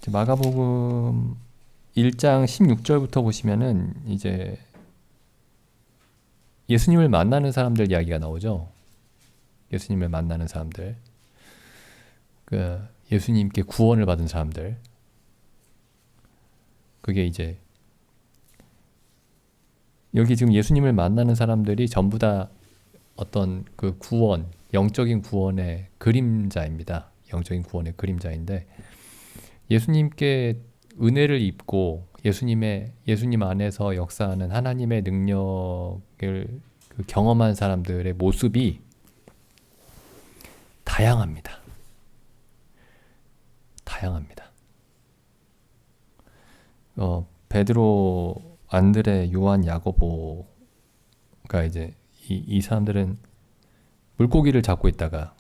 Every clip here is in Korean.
마가복음 1장 16절부터 보시면은 이제 예수님을 만나는 사람들 이야기가 나오죠. 예수님을 만나는 사람들, 그 예수님께 구원을 받은 사람들. 그게 이제 여기 지금 예수님을 만나는 사람들이 전부 다 어떤 그 구원, 영적인 구원의 그림자입니다. 영적인 구원의 그림자인데 예수님께 은혜를 입고 예수님 안에서 역사하는 하나님의 능력을 경험한 사람들의 모습이 다양합니다. 다양합니다. 베드로, 안드레, 요한, 야고보가 이제 이 사람들은 물고기를 잡고 있다가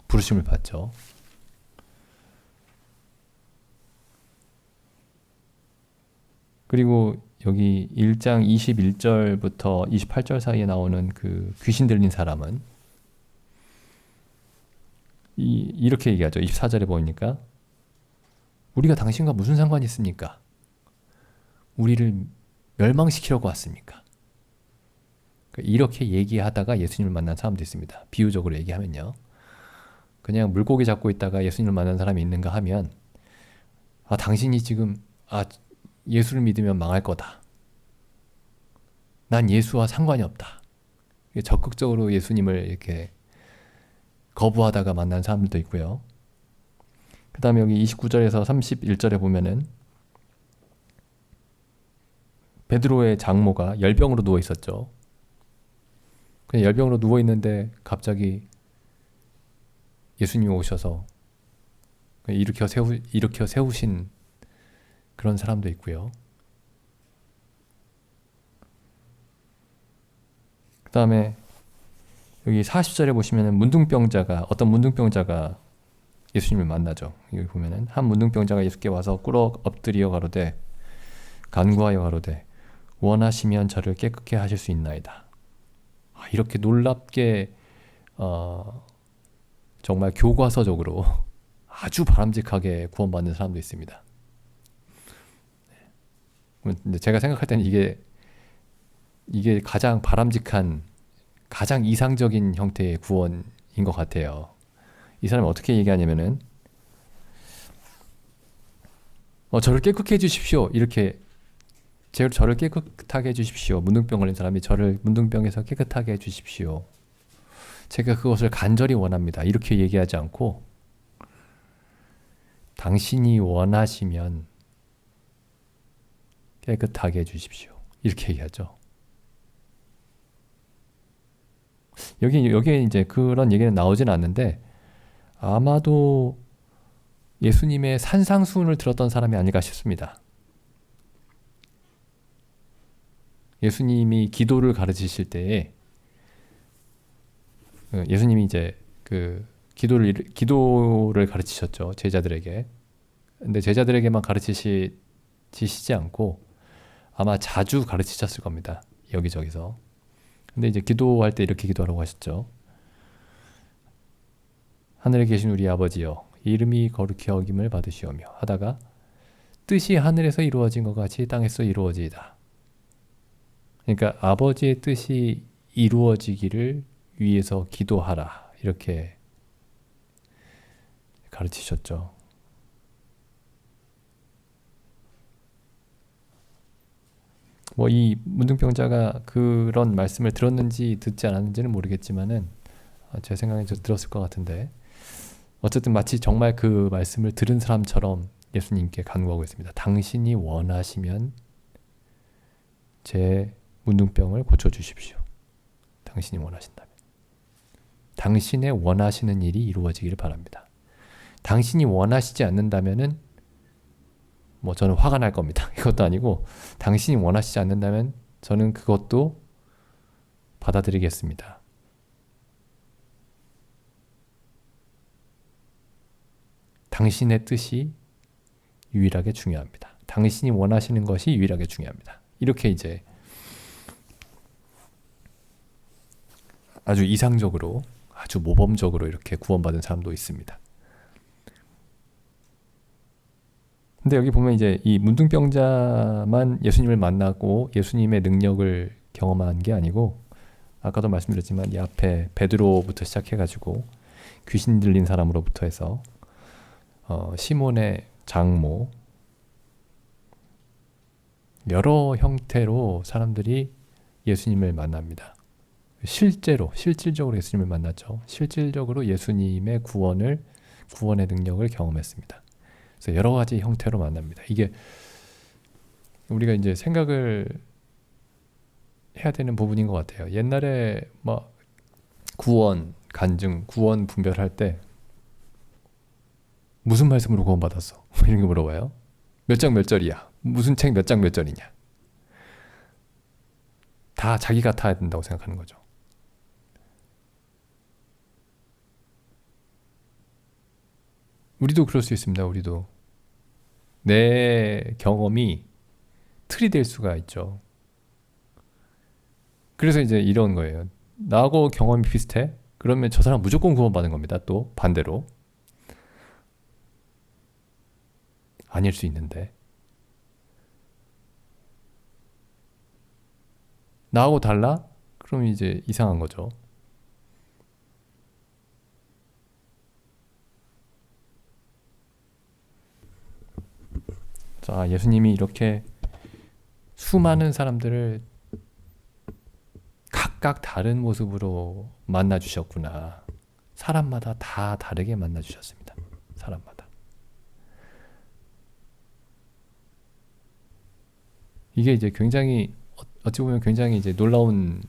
부르심을 받죠. 그리고 여기 1장 21절부터 28절 사이에 나오는 그 귀신 들린 사람은 이렇게 얘기하죠. 24절에 보니까 우리가 당신과 무슨 상관이 있습니까? 우리를 멸망시키려고 왔습니까? 이렇게 얘기하다가 예수님을 만난 사람도 있습니다. 비유적으로 얘기하면요. 그냥 물고기 잡고 있다가 예수님을 만난 사람이 있는가 하면 당신이 지금 예수를 믿으면 망할 거다. 난 예수와 상관이 없다. 적극적으로 예수님을 이렇게 거부하다가 만난 사람들도 있고요. 그 다음에 여기 29절에서 31절에 보면은 베드로의 장모가 열병으로 누워 있었죠. 그냥 열병으로 누워 있는데 갑자기 예수님이 오셔서 일으켜 세우신 그런 사람도 있고요. 그 다음에 여기 40절에 보시면은 어떤 문둥병자가 예수님을 만나죠. 여기 보면은 한 문둥병자가 예수께 와서 꿇어 엎드려 가로되 간구하여 가로되 원하시면 저를 깨끗게 하실 수 있나이다. 이렇게 놀랍게 정말 교과서적으로 아주 바람직하게 구원받는 사람도 있습니다. 근데 제가 생각할 때는 이게 가장 바람직한, 가장 이상적인 형태의 구원인 것 같아요. 이 사람이 어떻게 얘기하냐면은 저를 깨끗게 해주십시오. 이렇게 저를 깨끗하게 해주십시오. 문둥병 걸린 사람이 저를 문둥병에서 깨끗하게 해주십시오. 제가 그것을 간절히 원합니다. 이렇게 얘기하지 않고 당신이 원하시면 깨끗하게 해주십시오. 이렇게 얘기하죠. 여기에 이제 그런 얘기는 나오진 않는데 아마도 예수님의 산상수훈을 들었던 사람이 아닐까 싶습니다. 예수님이 기도를 가르치실 때에 예수님이 이제 그 기도를 가르치셨죠. 제자들에게. 근데 제자들에게만 가르치시지 않고 아마 자주 가르치셨을 겁니다. 여기저기서. 근데 이제 기도할 때 이렇게 기도하라고 하셨죠. 하늘에 계신 우리 아버지여, 이름이 거룩히 여김을 받으시오며 하다가 뜻이 하늘에서 이루어진 것 같이 땅에서 이루어지이다. 그러니까 아버지의 뜻이 이루어지기를 위해서 기도하라. 이렇게 가르치셨죠. 이 문둥병자가 그런 말씀을 들었는지 듣지 않았는지는 모르겠지만은 제 생각에 들었을 것 같은데 어쨌든 마치 정말 그 말씀을 들은 사람처럼 예수님께 간구하고 있습니다. 당신이 원하시면 제 문둥병을 고쳐주십시오. 당신이 원하신다면. 당신의 원하시는 일이 이루어지기를 바랍니다. 당신이 원하시지 않는다면은 저는 화가 날 겁니다. 이것도 아니고 당신이 원하시지 않는다면 저는 그것도 받아들이겠습니다. 당신의 뜻이 유일하게 중요합니다. 당신이 원하시는 것이 유일하게 중요합니다. 이렇게 이제 아주 이상적으로, 아주 모범적으로 이렇게 구원받은 사람도 있습니다. 근데 여기 보면 이제 이 문둥병자만 예수님을 만나고 예수님의 능력을 경험한 게 아니고, 아까도 말씀드렸지만 이 앞에 베드로부터 시작해가지고 귀신 들린 사람으로부터 해서 시몬의 장모, 여러 형태로 사람들이 예수님을 만납니다. 실질적으로 예수님을 만났죠. 실질적으로 예수님의 구원의 능력을 경험했습니다. 그래서 여러 가지 형태로 만납니다. 이게 우리가 이제 생각을 해야 되는 부분인 것 같아요. 옛날에 뭐 구원, 간증, 구원 분별할 때 무슨 말씀으로 구원받았어? 이런 게 물어봐요. 몇 장 몇 절이야? 무슨 책 몇 장 몇 절이냐? 다 자기 같아야 된다고 생각하는 거죠. 우리도 그럴 수 있습니다. 우리도 내 경험이 틀이 될 수가 있죠. 그래서 이제 이런 거예요. 나하고 경험이 비슷해? 그러면 저 사람 무조건 구원받는 겁니다. 또 반대로 아닐 수 있는데, 나하고 달라? 그럼 이제 이상한 거죠. 자, 예수님이 이렇게 수많은 사람들을 각각 다른 모습으로 만나 주셨구나. 사람마다 다 다르게 만나 주셨습니다. 사람마다. 이게 이제 굉장히 어찌 보면 굉장히 이제 놀라운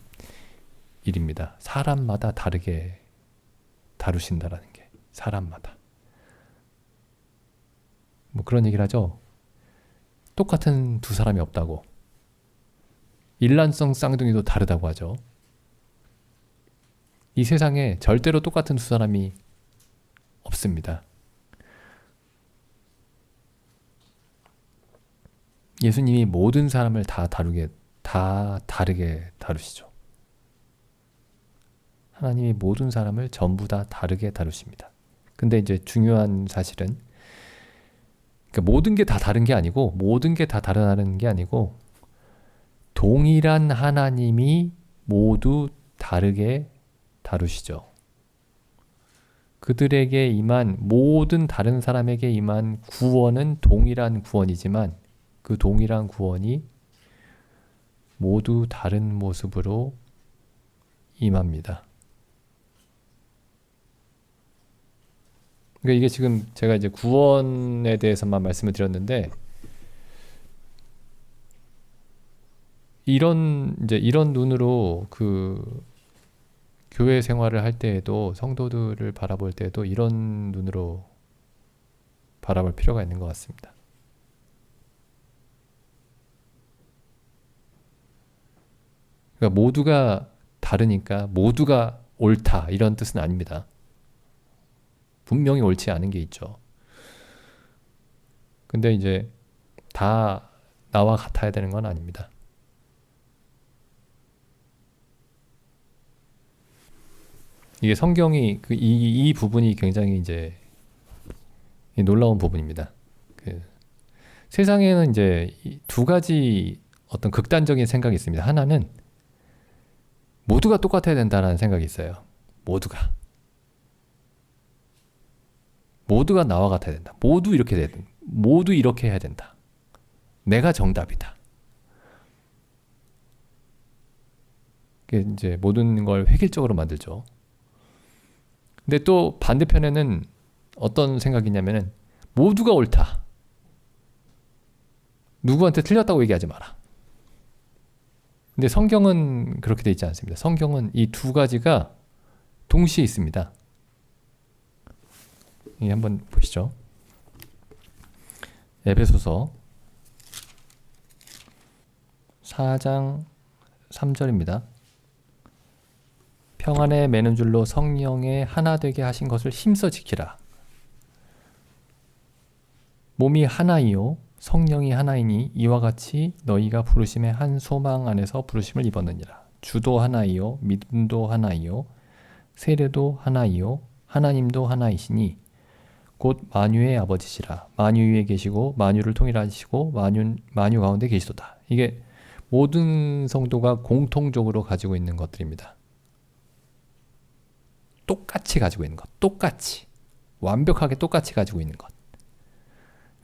일입니다. 사람마다 다르게 다루신다라는 게, 사람마다. 뭐 그런 얘기를 하죠. 똑같은 두 사람이 없다고. 일란성 쌍둥이도 다르다고 하죠. 이 세상에 절대로 똑같은 두 사람이 없습니다. 예수님이 모든 사람을 다 다르게 다루시죠. 하나님이 모든 사람을 전부 다 다르게 다루십니다. 근데 이제 중요한 사실은, 그러니까 모든 게 다 다른 게 아니고, 모든 게 다 다르다는 게 아니고, 동일한 하나님이 모두 다르게 다루시죠. 그들에게 임한, 모든 다른 사람에게 임한 구원은 동일한 구원이지만, 그 동일한 구원이 모두 다른 모습으로 임합니다. 그러니까 이게 지금 제가 이제 구원에 대해서만 말씀을 드렸는데, 이런 눈으로 그 교회 생활을 할 때에도, 성도들을 바라볼 때에도 이런 눈으로 바라볼 필요가 있는 것 같습니다. 그러니까 모두가 다르니까 모두가 옳다, 이런 뜻은 아닙니다. 분명히 옳지 않은 게 있죠. 근데 이제 다 나와 같아야 되는 건 아닙니다. 이게 성경이 이 부분이 굉장히 이제 놀라운 부분입니다. 세상에는 이제 두 가지 어떤 극단적인 생각이 있습니다. 하나는 모두가 똑같아야 된다는 생각이 있어요. 모두가 나와 같아야 된다. 모두 이렇게 해야 된다. 내가 정답이다. 그게 이제 모든 걸 획일적으로 만들죠. 근데 또 반대편에는 어떤 생각이냐면은 모두가 옳다. 누구한테 틀렸다고 얘기하지 마라. 근데 성경은 그렇게 돼 있지 않습니다. 성경은 이 두 가지가 동시에 있습니다. 한번 보시죠. 에베소서 4장 3절입니다. 평안에 매는 줄로 성령에 하나 되게 하신 것을 힘써 지키라. 몸이 하나이요 성령이 하나이니 이와 같이 너희가 부르심의 한 소망 안에서 부르심을 입었느니라. 주도 하나이요 믿음도 하나이요 세례도 하나이요 하나님도 하나이시니 곧 만유의 아버지시라. 만유 위에 계시고 만유를 통일하시고 만유 가운데 계시도다. 이게 모든 성도가 공통적으로 가지고 있는 것들입니다. 똑같이 가지고 있는 것. 똑같이. 완벽하게 똑같이 가지고 있는 것.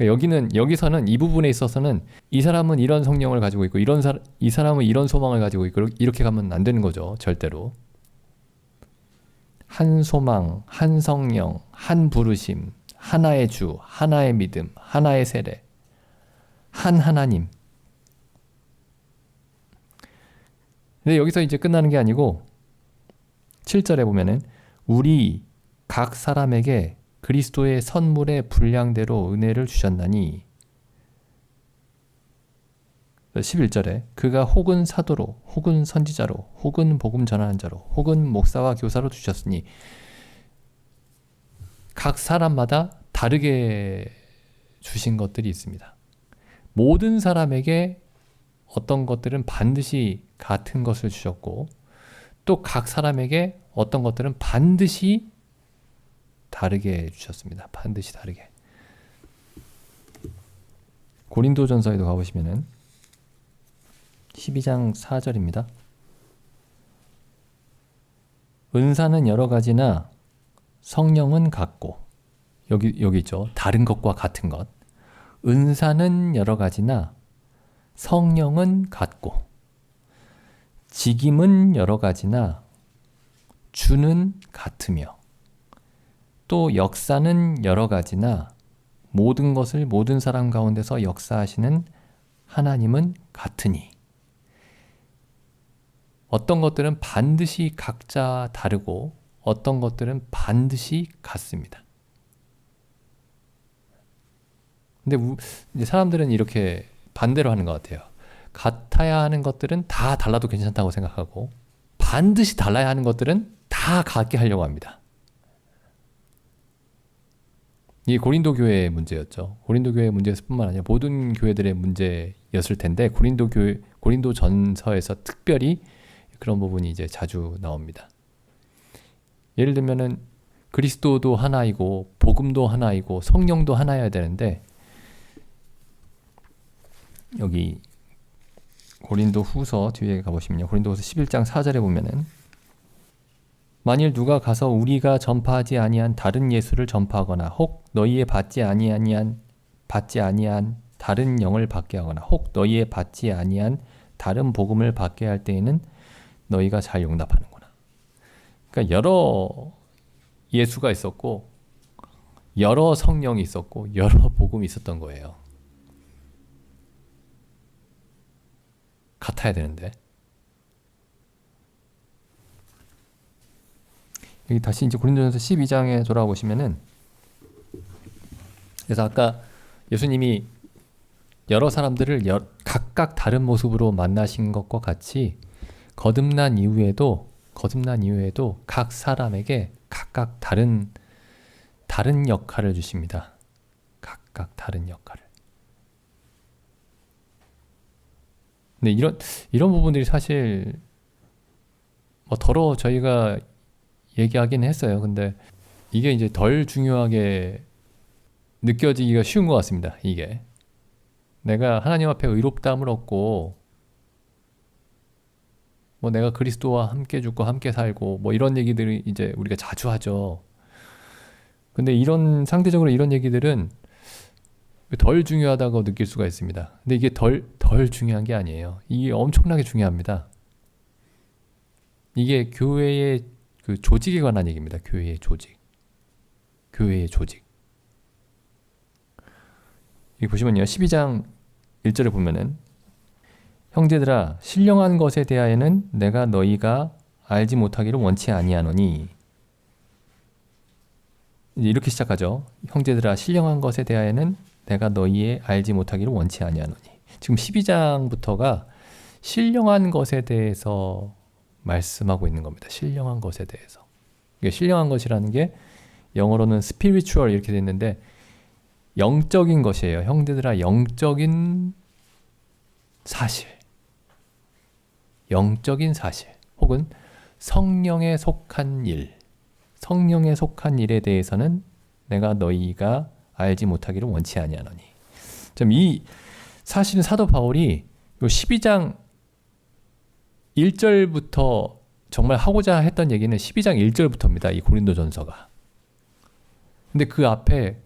여기서는 이 부분에 있어서는 이 사람은 이런 성령을 가지고 있고 이 사람은 이런 소망을 가지고 있고 이렇게 가면 안 되는 거죠. 절대로. 한 소망, 한 성령, 한 부르심, 하나의 주, 하나의 믿음, 하나의 세례, 한 하나님. 근데 여기서 이제 끝나는 게 아니고 7절에 보면은 우리 각 사람에게 그리스도의 선물의 분량대로 은혜를 주셨나니 11절에 그가 혹은 사도로 혹은 선지자로 혹은 복음 전하는 자로 혹은 목사와 교사로 주셨으니 각 사람마다 다르게 주신 것들이 있습니다. 모든 사람에게 어떤 것들은 반드시 같은 것을 주셨고 또 각 사람에게 어떤 것들은 반드시 다르게 주셨습니다. 반드시 다르게. 고린도전서에도 가보시면은 12장 4절입니다. 은사는 여러 가지나 성령은 같고 여기 있죠. 다른 것과 같은 것. 은사는 여러 가지나 성령은 같고 직임은 여러 가지나 주는 같으며 또 역사는 여러 가지나 모든 것을 모든 사람 가운데서 역사하시는 하나님은 같으니 어떤 것들은 반드시 각자 다르고 어떤 것들은 반드시 같습니다. 근데 이제 사람들은 이렇게 반대로 하는 것 같아요. 같아야 하는 것들은 다 달라도 괜찮다고 생각하고 반드시 달라야 하는 것들은 다 같게 하려고 합니다. 이게 고린도 교회의 문제였죠. 고린도 교회의 문제에서 뿐만 아니라 모든 교회들의 문제였을 텐데 고린도 전서에서 특별히 그런 부분이 이제 자주 나옵니다. 예를 들면은 그리스도도 하나이고 복음도 하나이고 성령도 하나여야 되는데 여기 고린도 후서 뒤에 가보시면요. 고린도 후서 11장 4절에 보면은 만일 누가 가서 우리가 전파하지 아니한 다른 예수를 전파하거나 혹 너희의 받지 아니한 다른 영을 받게 하거나 혹 너희의 받지 아니한 다른 복음을 받게 할 때에는 너희가 잘 용납하는구나. 그러니까 여러 예수가 있었고 여러 성령이 있었고 여러 복음이 있었던 거예요. 같아야 되는데. 여기 다시 이제 고린도전서 12장에 돌아보시면은 그래서 아까 예수님이 여러 사람들을 각각 다른 모습으로 만나신 것과 같이 거듭난 이후에도 각 사람에게 각각 다른 역할을 주십니다. 각각 다른 역할을. 근데 이런 부분들이 사실 뭐 더러 저희가 얘기하긴 했어요. 근데 이게 이제 덜 중요하게 느껴지기가 쉬운 것 같습니다. 이게 내가 하나님 앞에 의롭다함을 얻고 뭐 내가 그리스도와 함께 죽고 함께 살고 뭐 이런 얘기들이 이제 우리가 자주 하죠. 근데 상대적으로 이런 얘기들은 덜 중요하다고 느낄 수가 있습니다. 근데 이게 덜 중요한 게 아니에요. 이게 엄청나게 중요합니다. 이게 교회의 그 조직에 관한 얘기입니다. 교회의 조직. 여기 보시면요. 12장 1절에 보면은 형제들아 신령한 것에 대하여는 내가 너희가 알지 못하기를 원치 아니하노니 이렇게 시작하죠. 형제들아 신령한 것에 대하여는 내가 너희의 알지 못하기를 원치 아니하노니 지금 12장부터가 신령한 것에 대해서 말씀하고 있는 겁니다. 신령한 것에 대해서. 신령한 것이라는 게 영어로는 spiritual 이렇게 됐는데 영적인 것이에요. 형제들아 영적인 사실 혹은 성령에 속한 일에 대해서는 내가 너희가 알지 못하기를 원치 아니하노니. 이 사실은 사도 바울이 요 12장 1절부터 정말 하고자 했던 얘기는 12장 1절부터입니다. 이 고린도전서가. 근데 그 앞에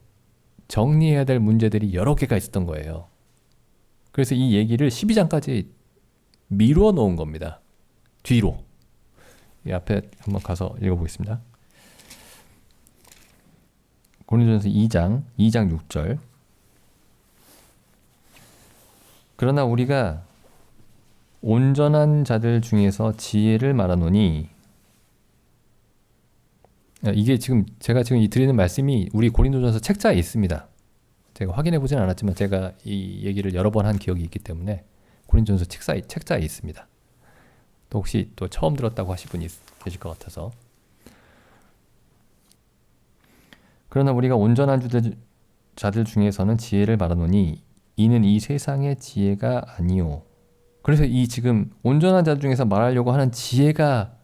정리해야 될 문제들이 여러 개가 있었던 거예요. 그래서 이 얘기를 12장까지 미루어 놓은 겁니다. 뒤로. 이 앞에 한번 가서 읽어보겠습니다. 고린도전서 2장 6절. 그러나 우리가 온전한 자들 중에서 지혜를 말하노니, 이게 제가 지금 드리는 말씀이 우리 고린도전서 책자에 있습니다. 제가 확인해 보진 않았지만 제가 이 얘기를 여러 번 한 기억이 있기 때문에 고린도전서 책자에 있습니다. 또 혹시 또 처음 들었다고 하실 분이 계실 것 같아서. 그러나 우리가 온전한 자들 중에서는 지혜를 말하노니 이는 이 세상의 지혜가 아니요. 그래서 이 지금 온전한 자들 중에서 말하려고 하는 지혜가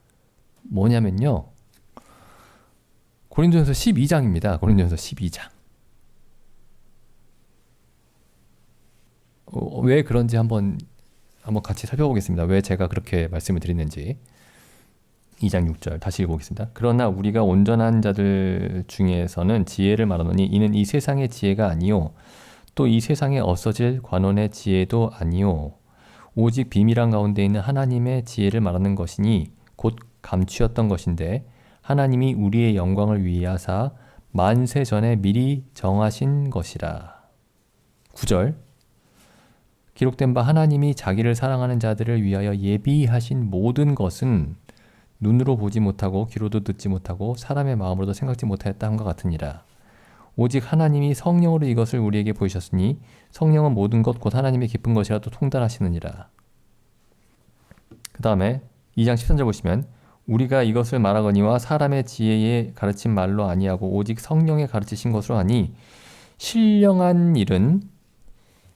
뭐냐면요. 고린도전서 12장입니다. 고린도전서 12장. 왜 그런지 한번 같이 살펴보겠습니다. 왜 제가 그렇게 말씀을 드리는지. 2장 6절 다시 읽어보겠습니다. 그러나 우리가 온전한 자들 중에서는 지혜를 말하노니 이는 이 세상의 지혜가 아니요 또 이 세상에 없어질 관원의 지혜도 아니요 오직 비밀한 가운데 있는 하나님의 지혜를 말하는 것이니 곧 감추었던 것인데 하나님이 우리의 영광을 위하사 만세 전에 미리 정하신 것이라. 9절 기록된 바 하나님이 자기를 사랑하는 자들을 위하여 예비하신 모든 것은 눈으로 보지 못하고 귀로도 듣지 못하고 사람의 마음으로도 생각지 못하였다 함과 같으니라. 오직 하나님이 성령으로 이것을 우리에게 보이셨으니 성령은 모든 것 곧 하나님의 깊은 것이라도 통달하시느니라. 그 다음에 2장 13절 보시면 우리가 이것을 말하거니와 사람의 지혜에 가르친 말로 아니하고 오직 성령의 가르치신 것으로 하니 신령한 일은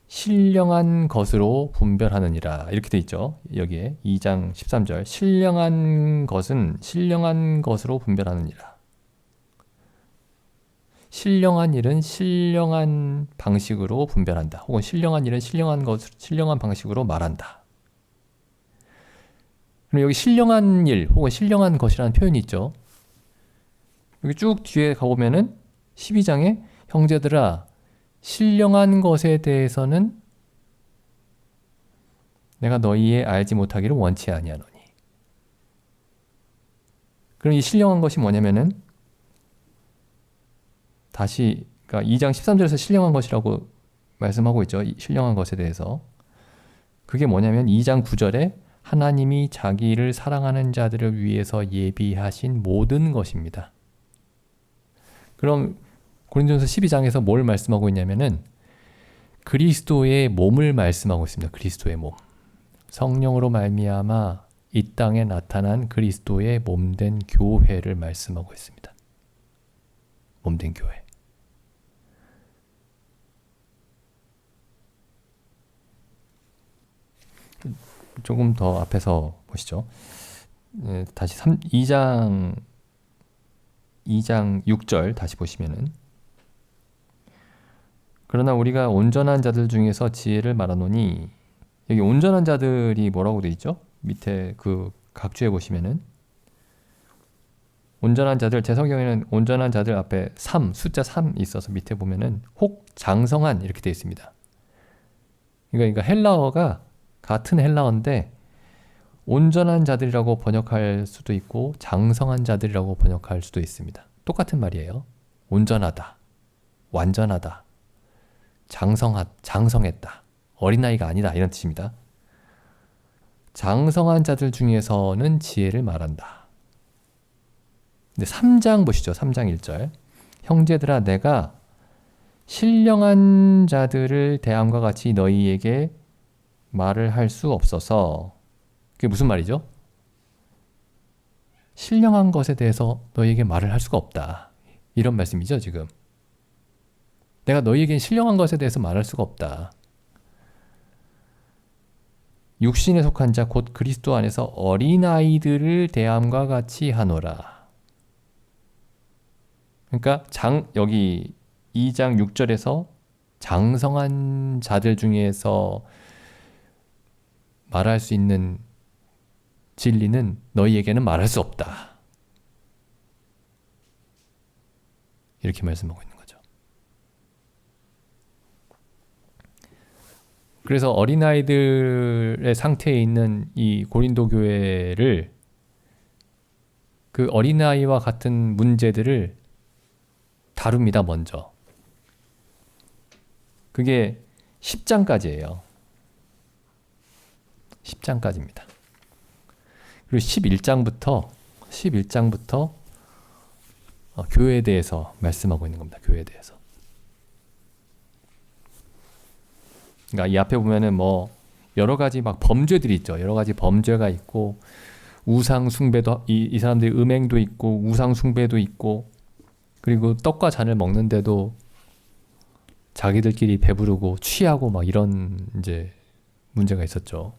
신령한 것으로 분별하느니라. 이렇게 돼 있죠. 여기에 2장 13절 신령한 것은 신령한 것으로 분별하느니라. 신령한 일은 신령한 방식으로 분별한다. 혹은 신령한 일은 신령한 방식으로 말한다. 그럼 여기 신령한 일 혹은 신령한 것이라는 표현이 있죠. 여기 쭉 뒤에 가보면은 12장에 형제들아 신령한 것에 대해서는 내가 너희의 알지 못하기를 원치 아니하노니. 그럼 이 신령한 것이 뭐냐면은 다시 그러니까 2장 13절에서 신령한 것이라고 말씀하고 있죠. 신령한 것에 대해서. 그게 뭐냐면 2장 9절에 하나님이 자기를 사랑하는 자들을 위해서 예비하신 모든 것입니다. 그럼 고린도전서 12장에서 뭘 말씀하고 있냐면은 그리스도의 몸을 말씀하고 있습니다. 그리스도의 몸. 성령으로 말미암아 이 땅에 나타난 그리스도의 몸된 교회를 말씀하고 있습니다. 몸된 교회. 조금 더 앞에서 보시죠. 다시 2장 6절 다시 보시면은 그러나 우리가 온전한 자들 중에서 지혜를 말하노니 여기 온전한 자들이 뭐라고 돼 있죠? 밑에 그 각주에 보시면은 온전한 자들, 제 성경에는 온전한 자들 앞에 3, 숫자 3 있어서 밑에 보면은 혹 장성한 이렇게 돼 있습니다. 그러니까 헬라어가 같은 헬라어인데 온전한 자들이라고 번역할 수도 있고 장성한 자들이라고 번역할 수도 있습니다. 똑같은 말이에요. 온전하다, 완전하다, 장성했다, 어린아이가 아니다 이런 뜻입니다. 장성한 자들 중에서는 지혜를 말한다. 근데 3장 보시죠. 3장 1절 형제들아 내가 신령한 자들을 대함과 같이 너희에게 말을 할 수 없어서. 그게 무슨 말이죠? 신령한 것에 대해서 너희에게 말을 할 수가 없다. 이런 말씀이죠 지금. 내가 너희에겐 신령한 것에 대해서 말할 수가 없다. 육신에 속한 자 곧 그리스도 안에서 어린아이들을 대함과 같이 하노라. 그러니까 여기 2장 6절에서 장성한 자들 중에서 말할 수 있는 진리는 너희에게는 말할 수 없다. 이렇게 말씀하고 있는 거죠. 그래서 어린아이들의 상태에 있는 이 고린도 교회를 그 어린아이와 같은 문제들을 다룹니다. 먼저. 그게 10장까지예요. 10장까지입니다. 그리고 11장부터 교회에 대해서 말씀하고 있는 겁니다. 교회에 대해서. 그러니까 이 앞에 보면은 뭐 여러 가지 막 범죄들이 있죠. 여러 가지 범죄가 있고 우상 숭배도 이 사람들이 음행도 있고 우상 숭배도 있고 그리고 떡과 잔을 먹는데도 자기들끼리 배부르고 취하고 막 이런 이제 문제가 있었죠.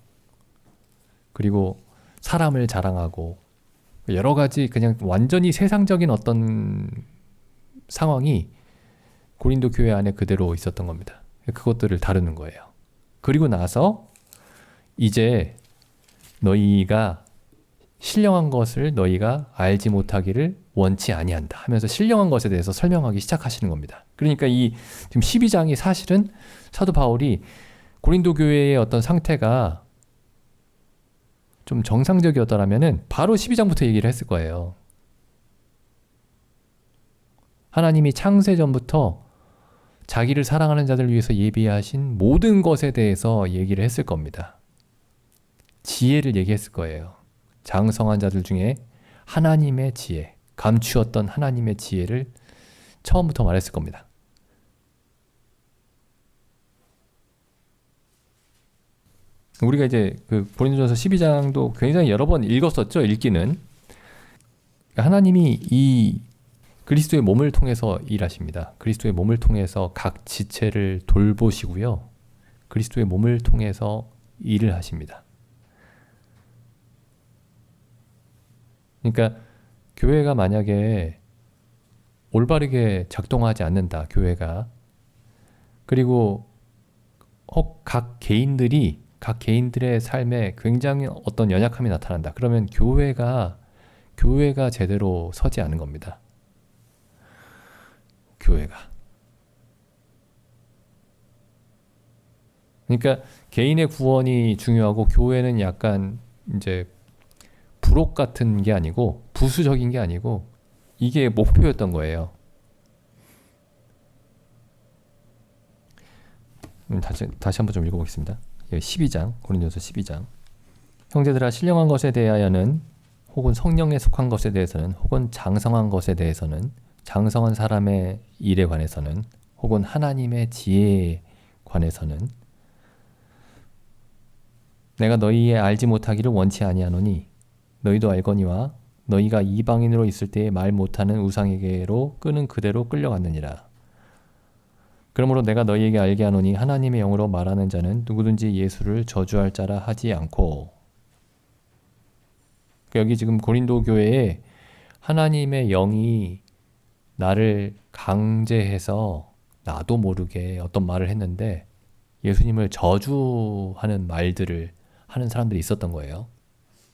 그리고 사람을 자랑하고 여러 가지 그냥 완전히 세상적인 어떤 상황이 고린도 교회 안에 그대로 있었던 겁니다. 그것들을 다루는 거예요. 그리고 나서 이제 너희가 신령한 것을 너희가 알지 못하기를 원치 아니한다 하면서 신령한 것에 대해서 설명하기 시작하시는 겁니다. 그러니까 이 지금 12장이 사실은 사도 바울이 고린도 교회의 어떤 상태가 좀 정상적이었더라면은 바로 12장부터 얘기를 했을 거예요. 하나님이 창세 전부터 자기를 사랑하는 자들을 위해서 예비하신 모든 것에 대해서 얘기를 했을 겁니다. 지혜를 얘기했을 거예요. 장성한 자들 중에 하나님의 지혜, 감추었던 하나님의 지혜를 처음부터 말했을 겁니다. 우리가 이제 그 고린도전서 12장도 굉장히 여러 번 읽었었죠. 읽기는. 하나님이 이 그리스도의 몸을 통해서 일하십니다. 그리스도의 몸을 통해서 각 지체를 돌보시고요. 그리스도의 몸을 통해서 일을 하십니다. 그러니까 교회가 만약에 올바르게 작동하지 않는다. 교회가. 그리고 각 개인들의 삶에 굉장히 어떤 연약함이 나타난다. 그러면 교회가 제대로 서지 않은 겁니다. 교회가. 그러니까 개인의 구원이 중요하고 교회는 약간 이제 부록 같은 게 아니고 부수적인 게 아니고 이게 목표였던 거예요. 다시 한번 좀 읽어보겠습니다. 12장, 고린도전서 12장. 형제들아, 신령한 것에 대하여는 혹은 성령에 속한 것에 대해서는 혹은 장성한 것에 대해서는 장성한 사람의 일에 관해서는 혹은 하나님의 지혜에 관해서는 내가 너희의 알지 못하기를 원치 아니하노니 너희도 알거니와 너희가 이방인으로 있을 때에 말 못하는 우상에게로 끄는 그대로 끌려갔느니라. 그러므로 내가 너희에게 알게 하노니 하나님의 영으로 말하는 자는 누구든지 예수를 저주할 자라 하지 않고. 여기 지금 고린도 교회에 하나님의 영이 나를 강제해서 나도 모르게 어떤 말을 했는데 예수님을 저주하는 말들을 하는 사람들이 있었던 거예요.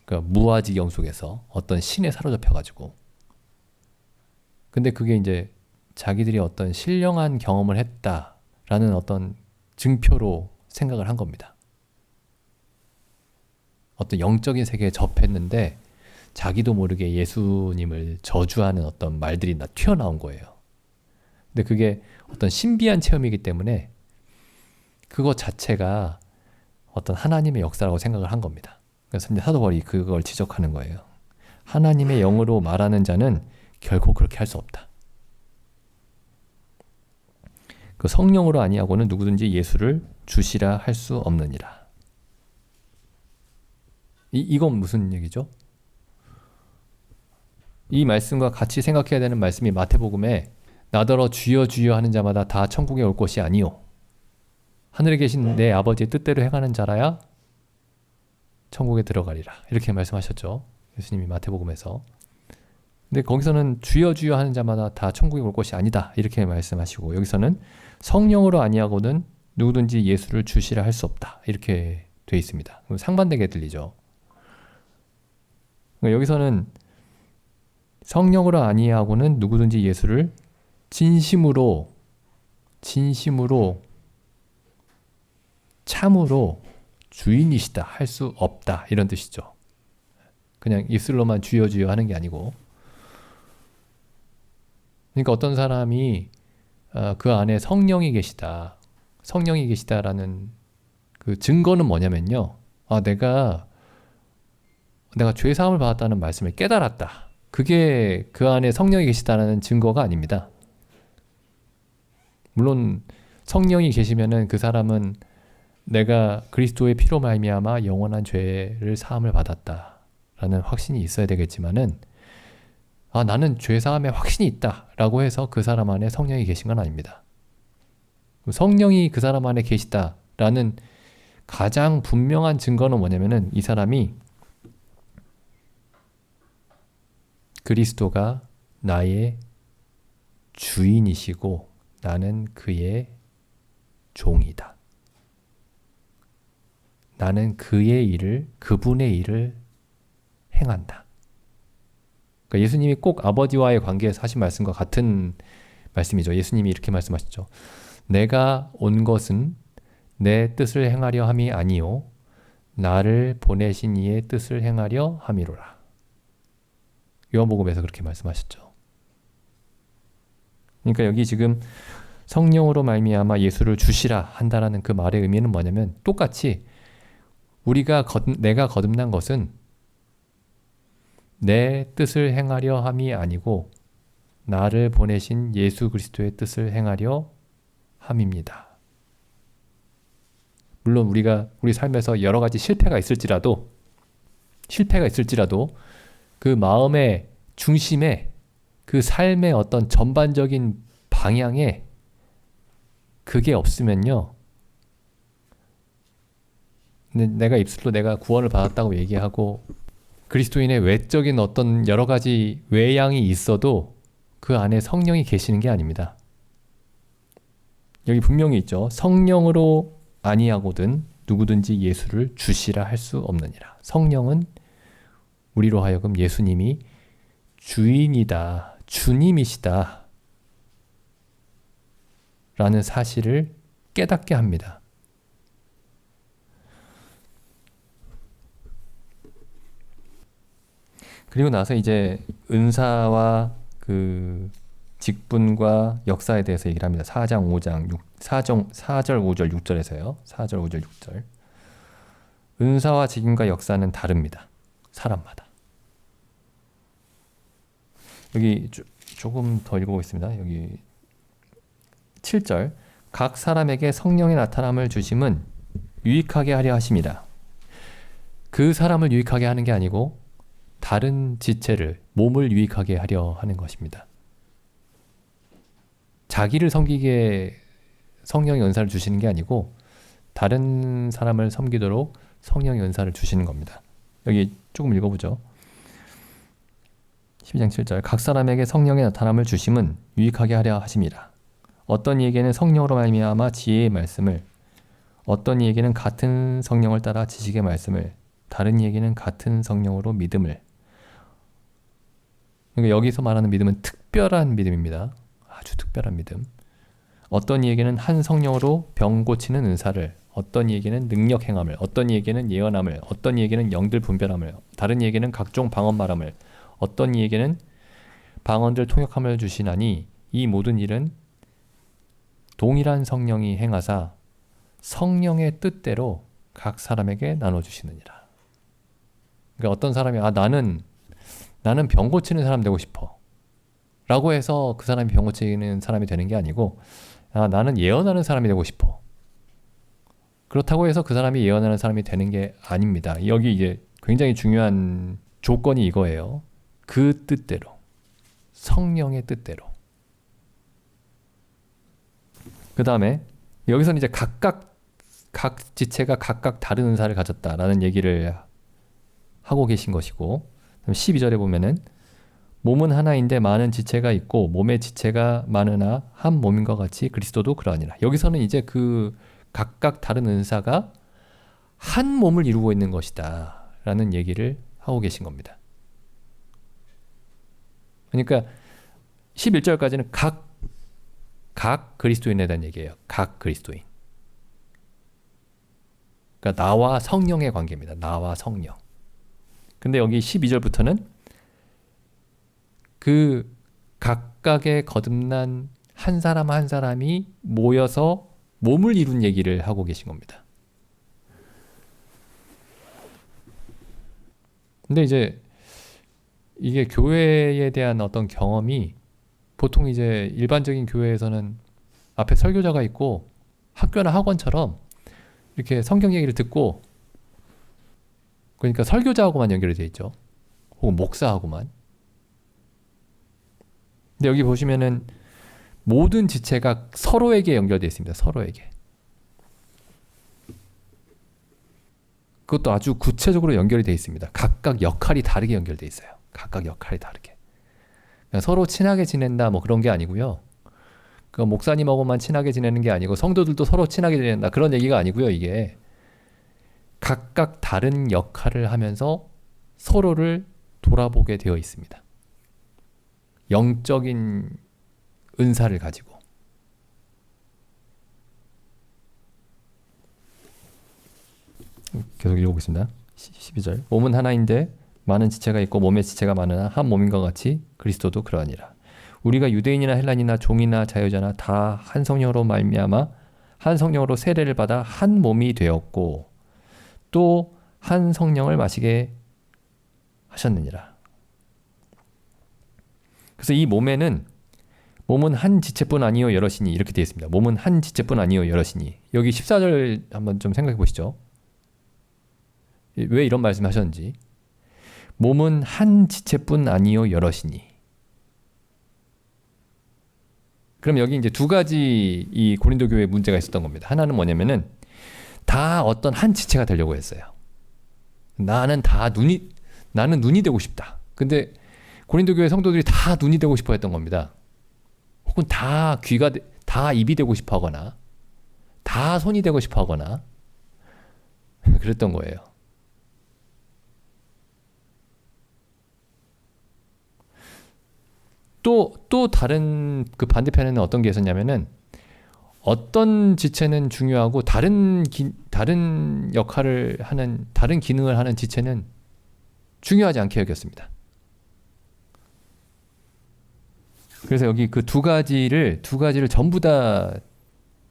그러니까 무아지경 속에서 어떤 신에 사로잡혀가지고. 근데 그게 이제 자기들이 어떤 신령한 경험을 했다라는 어떤 증표로 생각을 한 겁니다. 어떤 영적인 세계에 접했는데 자기도 모르게 예수님을 저주하는 어떤 말들이 튀어나온 거예요. 근데 그게 어떤 신비한 체험이기 때문에 그것 자체가 어떤 하나님의 역사라고 생각을 한 겁니다. 그래서 사도 바울이 그걸 지적하는 거예요. 하나님의 영으로 말하는 자는 결코 그렇게 할 수 없다. 그 성령으로 아니하고는 누구든지 예수를 주시라 할 수 없느니라. 이건 무슨 얘기죠? 이 말씀과 같이 생각해야 되는 말씀이 마태복음에 나더러 주여 주여 하는 자마다 다 천국에 올 것이 아니요 하늘에 계신 내 아버지의 뜻대로 행하는 자라야 천국에 들어가리라. 이렇게 말씀하셨죠. 예수님이 마태복음에서. 근데 거기서는 주여 주여 하는 자마다 다 천국에 올 것이 아니다 이렇게 말씀하시고, 여기서는 성령으로 아니하고는 누구든지 예수를 주시라 할 수 없다 이렇게 돼 있습니다. 그럼 상반되게 들리죠. 그러니까 여기서는 성령으로 아니하고는 누구든지 예수를 진심으로 참으로 주인이시다 할 수 없다 이런 뜻이죠. 그냥 입술로만 주여 주여 하는 게 아니고. 그러니까 어떤 사람이 그 안에 성령이 계시다라는 그 증거는 뭐냐면요. 내가 죄 사함을 받았다는 말씀을 깨달았다. 그게 그 안에 성령이 계시다라는 증거가 아닙니다. 물론 성령이 계시면은 그 사람은 내가 그리스도의 피로 말미암아 영원한 죄를 사함을 받았다라는 확신이 있어야 되겠지만은 나는 죄 사함에 확신이 있다라고 해서 그 사람 안에 성령이 계신 건 아닙니다. 성령이 그 사람 안에 계시다라는 가장 분명한 증거는 뭐냐면은 이 사람이 그리스도가 나의 주인이시고 나는 그의 종이다. 나는 그분의 일을 행한다. 그러니까 예수님이 꼭 아버지와의 관계에서 하신 말씀과 같은 말씀이죠. 예수님이 이렇게 말씀하시죠. 내가 온 것은 내 뜻을 행하려 함이 아니요 나를 보내신 이의 뜻을 행하려 함이로라. 요한복음에서 그렇게 말씀하셨죠. 그러니까 여기 지금 성령으로 말미암아 예수를 주시라 한다라는 그 말의 의미는 뭐냐면 똑같이 내가 거듭난 것은 내 뜻을 행하려 함이 아니고 나를 보내신 예수 그리스도의 뜻을 행하려 함입니다. 물론 우리 삶에서 여러 가지 실패가 있을지라도 그 마음의 중심에 그 삶의 어떤 전반적인 방향에 그게 없으면요. 내가 입술로 내가 구원을 받았다고 얘기하고 그리스도인의 외적인 어떤 여러 가지 외양이 있어도 그 안에 성령이 계시는 게 아닙니다. 여기 분명히 있죠. 성령으로 아니하거든 누구든지 예수를 주시라 할 수 없느니라. 성령은 우리로 하여금 예수님이 주인이다, 주님이시다 라는 사실을 깨닫게 합니다. 그리고 나서 이제 은사와 그 직분과 역사에 대해서 얘기를 합니다. 4장 5장 4절 5절 6절에서요. 4절 5절 6절. 은사와 직분과 역사는 다릅니다. 사람마다. 여기 조금 더 읽어보겠습니다. 여기 7절. 각 사람에게 성령의 나타남을 주심은 유익하게 하려 하심이라. 그 사람을 유익하게 하는 게 아니고 다른 지체를, 몸을 유익하게 하려 하는 것입니다. 자기를 섬기게 성령의 은사를 주시는 게 아니고 다른 사람을 섬기도록 성령의 은사를 주시는 겁니다. 여기 조금 읽어보죠. 12장 7절. 각 사람에게 성령의 나타남을 주심은 유익하게 하려 하심이라. 어떤 이에게는 성령으로 말미암아 지혜의 말씀을, 어떤 이에게는 같은 성령을 따라 지식의 말씀을, 다른 이에게는 같은 성령으로 믿음을. 그러니까 여기서 말하는 믿음은 특별한 믿음입니다. 아주 특별한 믿음. 어떤 이에게는 한 성령으로 병 고치는 은사를, 어떤 이에게는 능력 행함을, 어떤 이에게는 예언함을, 어떤 이에게는 영들 분별함을, 다른 이에게는 각종 방언 말함을, 어떤 이에게는 방언들 통역함을 주시나니 이 모든 일은 동일한 성령이 행하사 성령의 뜻대로 각 사람에게 나눠주시느니라. 그러니까 어떤 사람이 나는 병 고치는 사람 되고 싶어 라고 해서 그 사람이 병 고치는 사람이 되는 게 아니고 나는 예언하는 사람이 되고 싶어. 그렇다고 해서 그 사람이 예언하는 사람이 되는 게 아닙니다. 여기 이제 굉장히 중요한 조건이 이거예요. 그 뜻대로, 성령의 뜻대로. 그 다음에 여기서는 이제 각 지체가 각각 다른 은사를 가졌다라는 얘기를 하고 계신 것이고, 12절에 보면은 몸은 하나인데 많은 지체가 있고 몸의 지체가 많으나 한 몸인 것 같이 그리스도도 그러하니라. 여기서는 이제 그 각각 다른 은사가 한 몸을 이루고 있는 것이다 라는 얘기를 하고 계신 겁니다. 그러니까 11절까지는 각 그리스도인에 대한 얘기예요. 각 그리스도인. 그러니까 나와 성령의 관계입니다. 나와 성령. 근데 여기 12절부터는 그 각각의 거듭난 한 사람 한 사람이 모여서 몸을 이룬 얘기를 하고 계신 겁니다. 근데 이제 이게 교회에 대한 어떤 경험이 보통 이제 일반적인 교회에서는 앞에 설교자가 있고 학교나 학원처럼 이렇게 성경 얘기를 듣고, 그러니까 설교자하고만 연결이 되어 있죠. 혹은 목사하고만. 근데 여기 보시면은 모든 지체가 서로에게 연결되어 있습니다. 서로에게. 그것도 아주 구체적으로 연결이 되어 있습니다. 각각 역할이 다르게 연결되어 있어요. 각각 역할이 다르게. 서로 친하게 지낸다 뭐 그런 게 아니고요. 그 목사님하고만 친하게 지내는 게 아니고 성도들도 서로 친하게 지낸다 그런 얘기가 아니고요. 이게 각각 다른 역할을 하면서 서로를 돌아보게 되어 있습니다. 영적인 은사를 가지고. 계속 읽어보겠습니다. 12절. 몸은 하나인데 많은 지체가 있고 몸의 지체가 많으나 한 몸인과 같이 그리스도도 그러하니라. 우리가 유대인이나 헬라인이나 종이나 자유자나 다 한 성령으로 말미암아 한 성령으로 세례를 받아 한 몸이 되었고 또 한 성령을 마시게 하셨느니라. 그래서 이 몸에는 몸은 한 지체뿐 아니요 여럿이니 이렇게 되어 있습니다. 몸은 한 지체뿐 아니요 여럿이니. 여기 14절 한번 좀 생각해 보시죠. 왜 이런 말씀 하셨는지. 몸은 한 지체뿐 아니요 여럿이니. 그럼 여기 이제 두 가지 이 고린도 교회에 문제가 있었던 겁니다. 하나는 뭐냐면은 다 어떤 한 지체가 되려고 했어요. 나는 눈이 되고 싶다. 근데 고린도 교회 성도들이 다 눈이 되고 싶어 했던 겁니다. 혹은 다 다 입이 되고 싶어 하거나 다 손이 되고 싶어 하거나 그랬던 거예요. 또 다른 그 반대편에는 어떤 게 있었냐면은 어떤 지체는 중요하고 다른 역할을 하는 다른 기능을 하는 지체는 중요하지 않게 여겼습니다. 그래서 여기 그 두 가지를 전부 다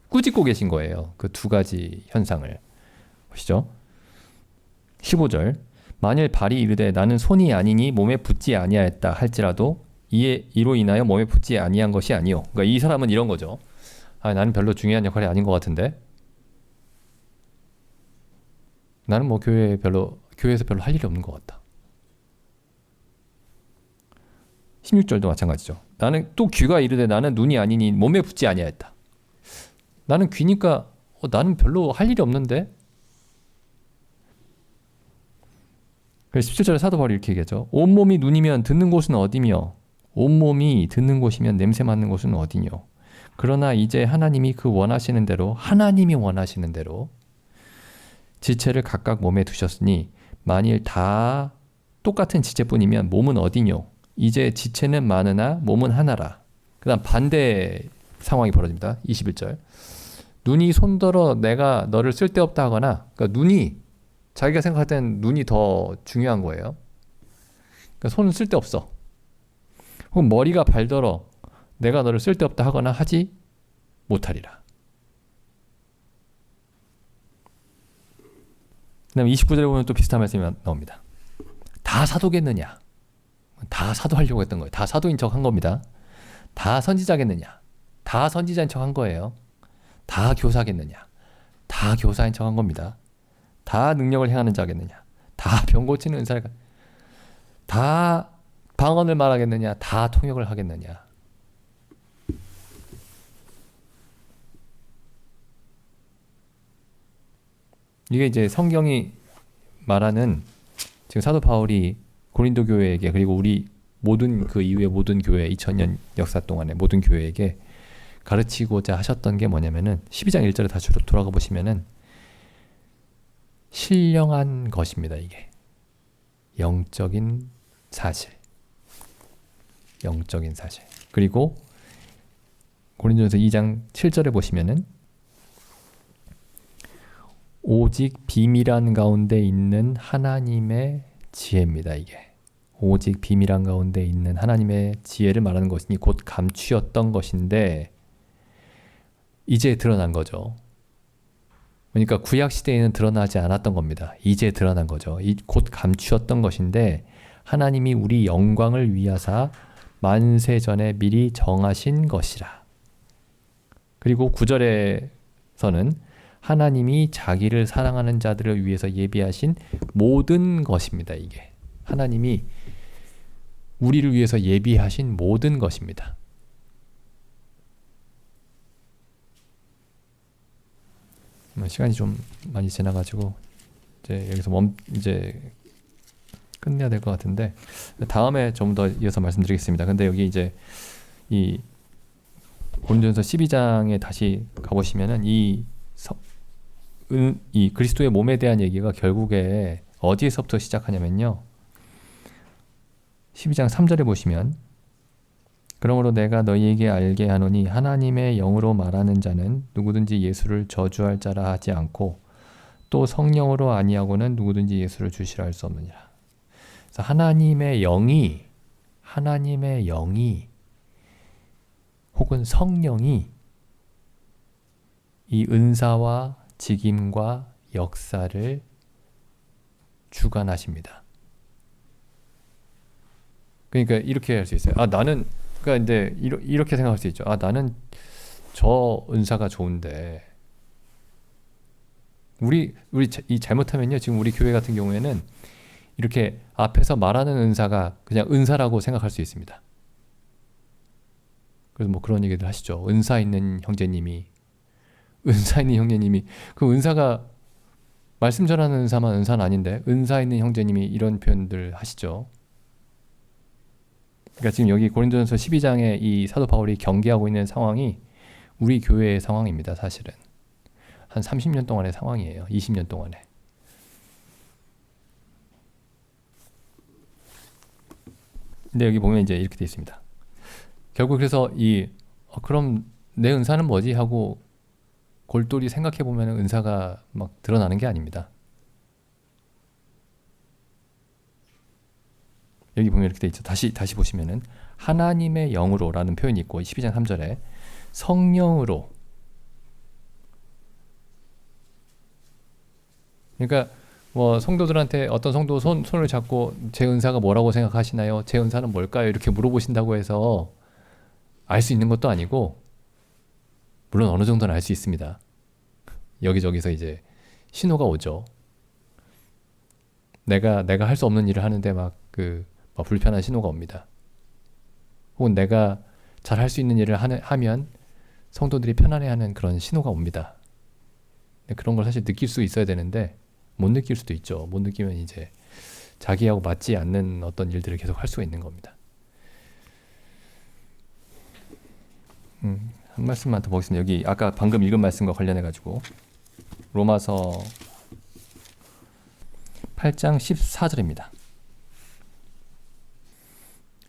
꾸짖고 계신 거예요. 그 두 가지 현상을 보시죠. 15절. 만일 발이 이르되 나는 손이 아니니 몸에 붙지 아니하였다 할지라도 이로 인하여 몸에 붙지 아니한 것이 아니요. 그러니까 이 사람은 이런 거죠. 나는 별로 중요한 역할이 아닌 것 같은데. 나는 뭐 교회에서 별로 할 일이 없는 것 같다. 16절도 마찬가지죠. 나는 또 귀가 이르되 나는 눈이 아니니 몸에 붙지 아니하였다. 나는 귀니까 나는 별로 할 일이 없는데. 그래서 17절에 사도 바울이 이렇게 얘기하죠. 온몸이 눈이면 듣는 곳은 어디며 온몸이 듣는 곳이면 냄새 맡는 곳은 어디뇨. 그러나 이제 하나님이 원하시는 대로 지체를 각각 몸에 두셨으니 만일 다 똑같은 지체뿐이면 몸은 어디뇨. 이제 지체는 많으나 몸은 하나라. 그 다음 반대 상황이 벌어집니다. 21절. 눈이 손더러 내가 너를 쓸데없다 하거나, 그러니까 눈이 자기가 생각할 때는 눈이 더 중요한 거예요. 그러니까 손은 쓸데없어. 혹은 머리가 발더러 내가 너를 쓸데없다 하거나 하지 못하리라. 그 다음에 29절에 보면 또 비슷한 말씀이 나옵니다. 다 사도겠느냐? 다 사도하려고 했던 거예요. 다 사도인 척 한 겁니다. 다 선지자겠느냐? 다 선지자인 척 한 거예요. 다 교사겠느냐? 다 교사인 척 한 겁니다. 다 능력을 행하는 자겠느냐? 다 병 고치는 은사를 다 방언을 말하겠느냐? 다 통역을 하겠느냐? 이게 이제 성경이 말하는 지금 사도 바울이 고린도 교회에게 그리고 우리 모든 그 이후의 모든 교회 2000년 역사 동안의 모든 교회에게 가르치고자 하셨던 게 뭐냐면은 12장 1절에 다시 돌아가 보시면은 신령한 것입니다. 이게 영적인 사실, 영적인 사실. 그리고 고린도전서 2장 7절에 보시면은 오직 비밀한 가운데 있는 하나님의 지혜입니다. 이게 오직 비밀한 가운데 있는 하나님의 지혜를 말하는 것이니 곧 감추었던 것인데 이제 드러난 거죠. 그러니까 구약 시대에는 드러나지 않았던 겁니다. 이제 드러난 거죠. 곧 감추었던 것인데 하나님이 우리 영광을 위하사 만세 전에 미리 정하신 것이라. 그리고 9절에서는 하나님이 자기를 사랑하는 자들을 위해서 예비하신 모든 것입니다. 이게 하나님이 우리를 위해서 예비하신 모든 것입니다. 시간이 좀 많이 지나가지고 이제 여기서 이제 끝내야 될 것 같은데 다음에 좀 더 이어서 말씀드리겠습니다. 근데 여기 이제 이 고린도전서 12장에 다시 가보시면은 이 그리스도의 몸에 대한 얘기가 결국에 어디에서부터 시작하냐면요. 12장 3절에 보시면 그러므로 내가 너희에게 알게 하노니 하나님의 영으로 말하는 자는 누구든지 예수를 저주할 자라 하지 않고 또 성령으로 아니하고는 누구든지 예수를 주시라 할 수 없느니라. 그래서 하나님의 영이 혹은 성령이 이 은사와 직임과 역사를 주관하십니다. 그러니까 이렇게 할 수 있어요. 나는 그러니까 이제 이렇게 생각할 수 있죠. 나는 저 은사가 좋은데 우리 이 잘못하면요. 지금 우리 교회 같은 경우에는 이렇게 앞에서 말하는 은사가 그냥 은사라고 생각할 수 있습니다. 그래서 뭐 그런 얘기들 하시죠. 은사 있는 형제님이 그 은사가 말씀 전하는 은사만 은사는 아닌데 은사 있는 형제님이 이런 표현들 하시죠. 그러니까 지금 여기 고린도전서 12장에 이 사도 바울이 경계하고 있는 상황이 우리 교회의 상황입니다. 사실은 한 30년 동안의 상황이에요. 20년 동안에. 근데 여기 보면 이제 이렇게 돼 있습니다. 결국 그래서 그럼 내 은사는 뭐지 하고 골똘히 생각해 보면 은사가 막 드러나는 게 아닙니다. 여기 보면 이렇게 돼 있죠. 다시 보시면은 하나님의 영으로라는 표현이 있고 12장 3절에 성령으로. 그러니까 뭐 성도들한테 어떤 성도 손을 잡고 제 은사가 뭐라고 생각하시나요? 제 은사는 뭘까요? 이렇게 물어보신다고 해서 알 수 있는 것도 아니고 물론 어느 정도는 알 수 있습니다. 여기저기서 이제 신호가 오죠. 내가 할 수 없는 일을 하는데 막 불편한 신호가 옵니다. 혹은 내가 잘 할 수 있는 일을 하면 성도들이 편안해하는 그런 신호가 옵니다. 그런 걸 사실 느낄 수 있어야 되는데 못 느낄 수도 있죠. 못 느끼면 이제 자기하고 맞지 않는 어떤 일들을 계속 할 수가 있는 겁니다. 한 말씀만 더 보겠습니다. 여기 아까 방금 읽은 말씀과 관련해 가지고 로마서 8장 14절입니다.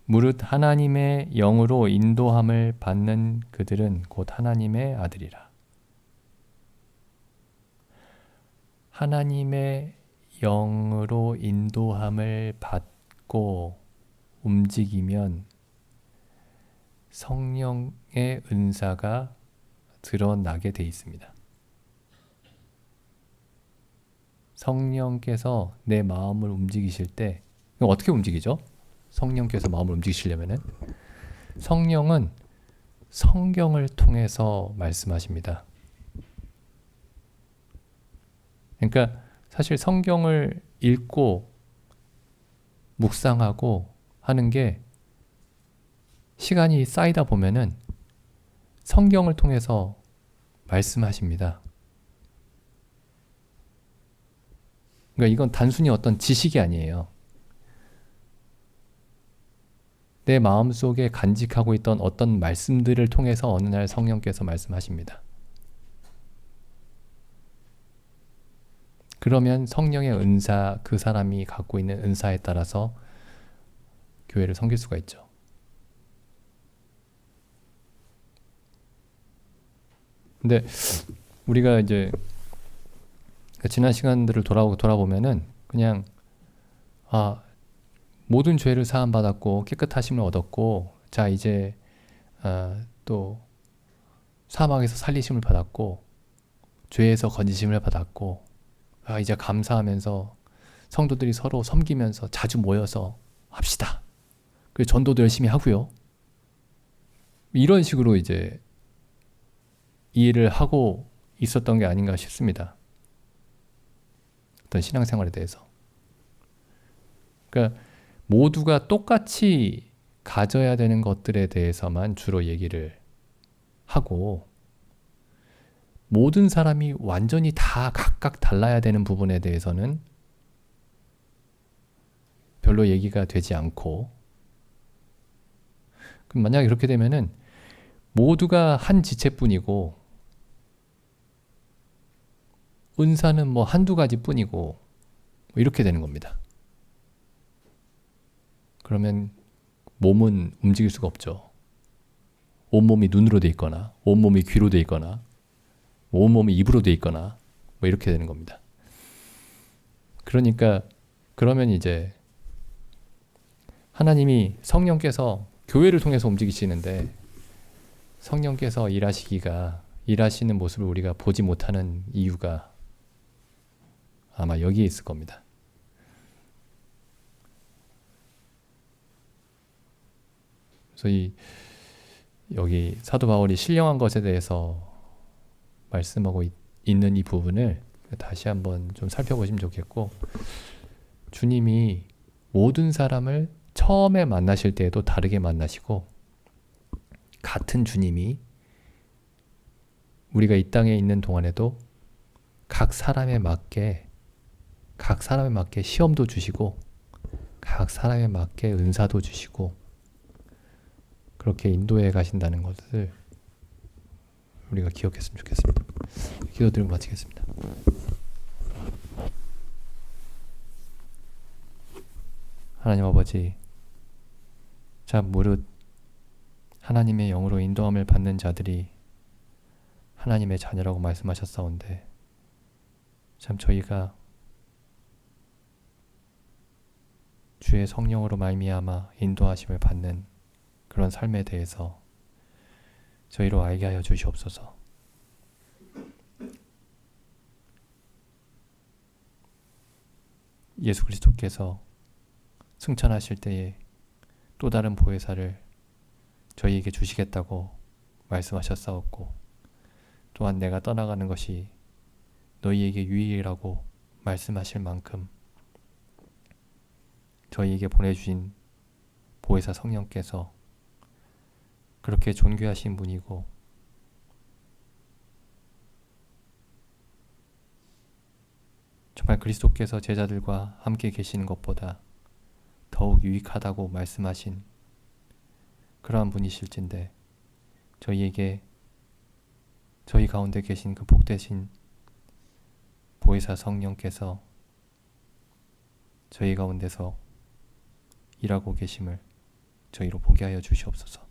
무릇 하나님의 영으로 인도함을 받는 그들은 곧 하나님의 아들이라. 하나님의 영으로 인도함을 받고 움직이면 성령의 은사가 드러나게 돼 있습니다. 성령께서 내 마음을 움직이실 때 어떻게 움직이죠? 성령께서 마음을 움직이시려면은 성령은 성경을 통해서 말씀하십니다. 그러니까 사실 성경을 읽고 묵상하고 하는 게 시간이 쌓이다 보면은 성경을 통해서 말씀하십니다. 그러니까 이건 단순히 어떤 지식이 아니에요. 내 마음속에 간직하고 있던 어떤 말씀들을 통해서 어느 날 성령께서 말씀하십니다. 그러면 성령의 은사, 그 사람이 갖고 있는 은사에 따라서 교회를 섬길 수가 있죠. 근데 우리가 이제 지난 시간들을 돌아보면은 그냥 모든 죄를 사함 받았고 깨끗하심을 얻었고, 자 이제 또 사망에서 살리심을 받았고, 죄에서 건지심을 받았고, 이제 감사하면서 성도들이 서로 섬기면서 자주 모여서 합시다. 그리고 전도도 열심히 하고요. 이런 식으로 이제 이해를 하고 있었던 게 아닌가 싶습니다. 어떤 신앙생활에 대해서. 그러니까 모두가 똑같이 가져야 되는 것들에 대해서만 주로 얘기를 하고, 모든 사람이 완전히 다 각각 달라야 되는 부분에 대해서는 별로 얘기가 되지 않고, 그럼 만약에 그렇게 되면은 모두가 한 지체뿐이고 은사는 뭐 한두 가지 뿐이고 이렇게 되는 겁니다. 그러면 몸은 움직일 수가 없죠. 온몸이 눈으로 돼 있거나 온몸이 귀로 돼 있거나 온몸이 입으로 돼 있거나 뭐 이렇게 되는 겁니다. 그러니까 그러면 이제 하나님이 성령께서 교회를 통해서 움직이시는데, 성령께서 일하시는 모습을 우리가 보지 못하는 이유가 아마 여기에 있을 겁니다. 그래서 여기 사도 바울이 신령한 것에 대해서 말씀하고 있는 이 부분을 다시 한번 좀 살펴보시면 좋겠고, 주님이 모든 사람을 처음에 만나실 때에도 다르게 만나시고, 같은 주님이 우리가 이 땅에 있는 동안에도 각 사람에 맞게 시험도 주시고 각 사람에 맞게 은사도 주시고 그렇게 인도해 가신다는 것을 우리가 기억했으면 좋겠습니다. 기도드리고 마치겠습니다. 하나님 아버지, 자 무릇 하나님의 영으로 인도함을 받는 자들이 하나님의 자녀라고 말씀하셨사온데, 참 저희가 주의 성령으로 말미암아 인도하심을 받는 그런 삶에 대해서 저희로 알게 하여 주시옵소서. 예수 그리스도께서 승천하실 때에 또 다른 보혜사를 저희에게 주시겠다고 말씀하셨사옵고, 또한 내가 떠나가는 것이 너희에게 유익이라고 말씀하실 만큼 저희에게 보내주신 보혜사 성령께서 그렇게 존귀하신 분이고, 정말 그리스도께서 제자들과 함께 계시는 것보다 더욱 유익하다고 말씀하신 그러한 분이실진데, 저희에게 저희 가운데 계신 그 복되신 보혜사 성령께서 저희 가운데서 일하고 계심을 저희로 보게 하여 주시옵소서.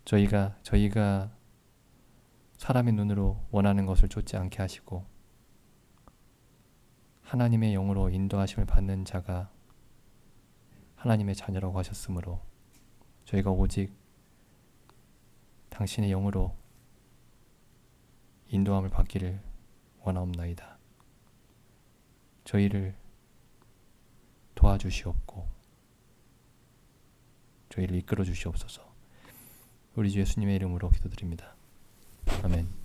저희가 사람의 눈으로 원하는 것을 쫓지 않게 하시고 하나님의 영으로 인도하심을 받는 자가 하나님의 자녀라고 하셨으므로 저희가 오직 당신의 영으로 인도함을 받기를 원하옵나이다. 저희를 도와주시옵고 저희를 이끌어 주시옵소서. 우리 주 예수님의 이름으로 기도드립니다. 아멘.